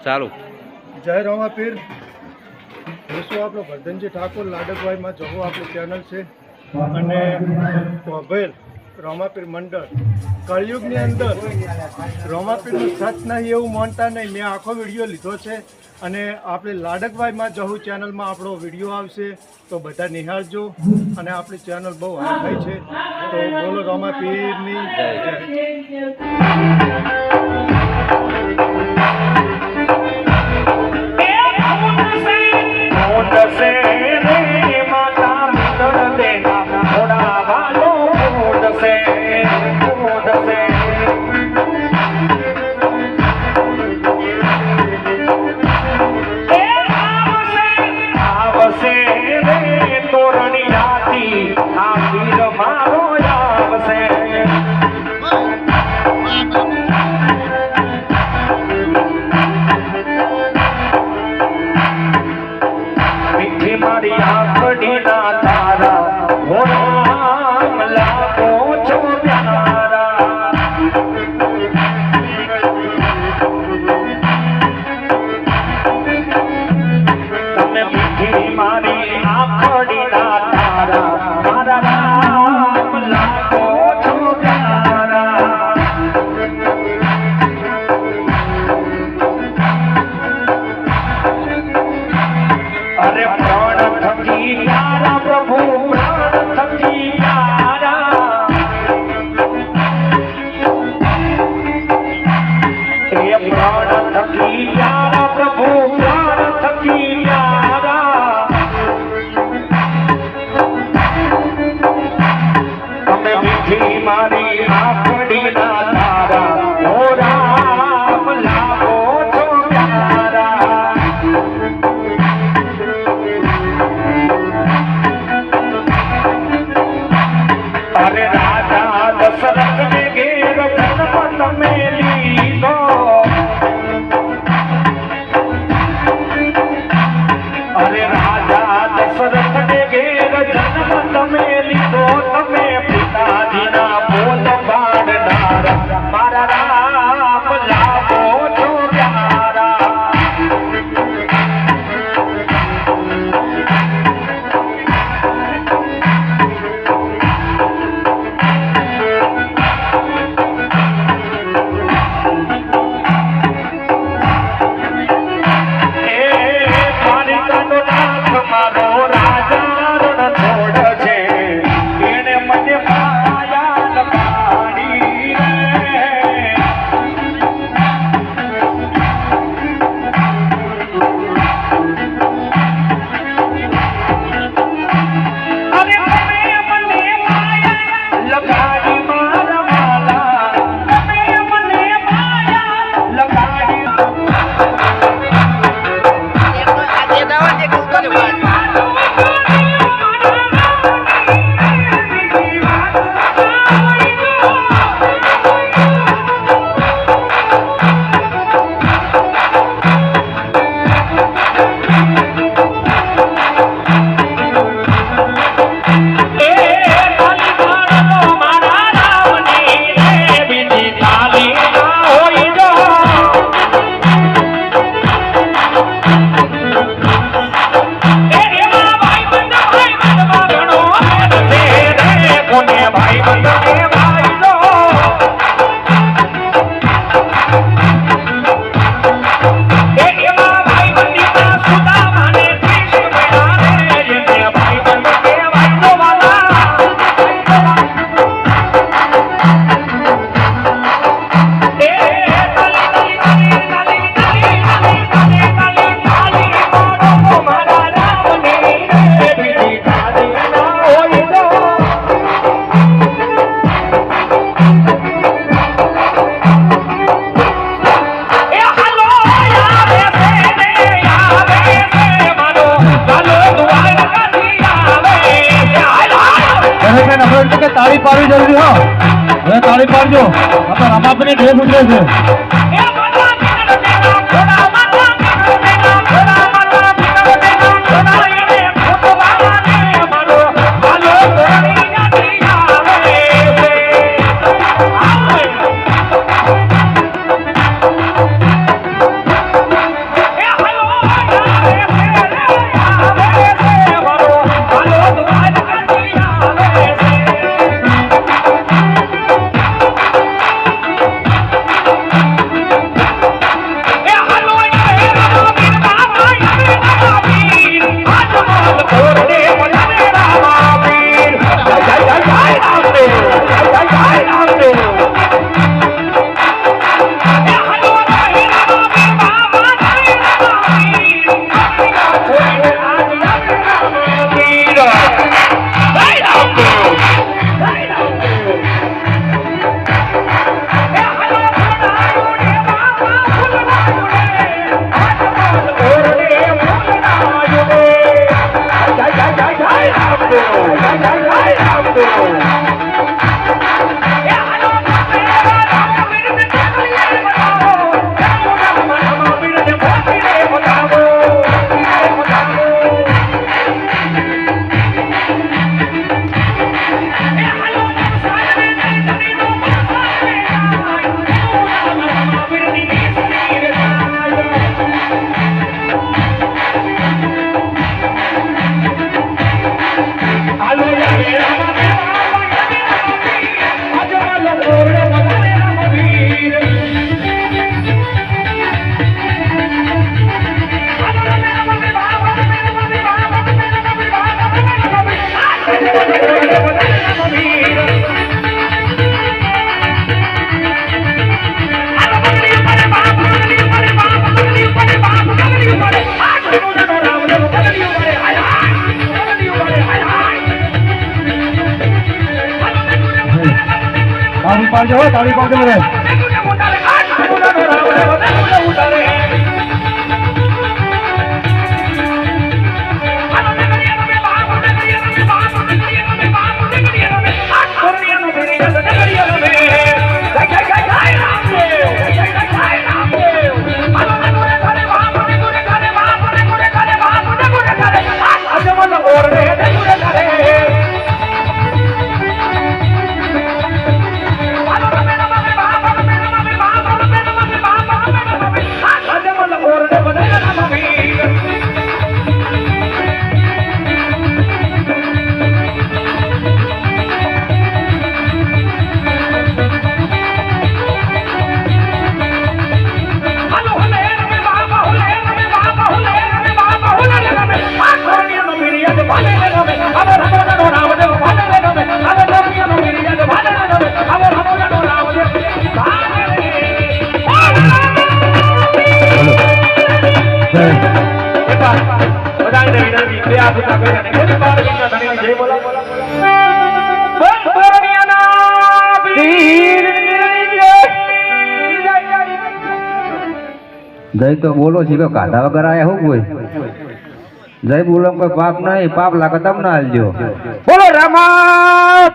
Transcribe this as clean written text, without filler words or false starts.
ચાલુ. જય રામાપીર. વિશ્વ આપણો વર્ધનજી ઠાકોર લાડકભાઈમાં જવો આપણી ચેનલ છે અને કોભેલ રામાપીર મંડળ કળિયુગની અંદર રામાપીરનું સચ નહીં એવું માનતા નહીં. મેં આખો વિડીયો લીધો છે અને આપણે લાડકભાઈમાં જવું ચેનલમાં આપણો વિડીયો આવશે તો બધા નિહાળજો. અને આપણી ચેનલ બહુ હાઈ છે તો બોલો રામાપીરની જય. તાળી પાડવી જરૂરી હો. હવે તાળી પાડજો. આપણે રમાપીરની ડ્રેસ ઉતરે છે. તાળી પાડજો હો, તાળી પાડજો બધા. જય તો બોલો છે કે કાઢા વગર આયા હું કોઈ જય બોલો કોઈ પાપ નહીં, પાપ લાગે તમને હાલજો. બોલો રામા.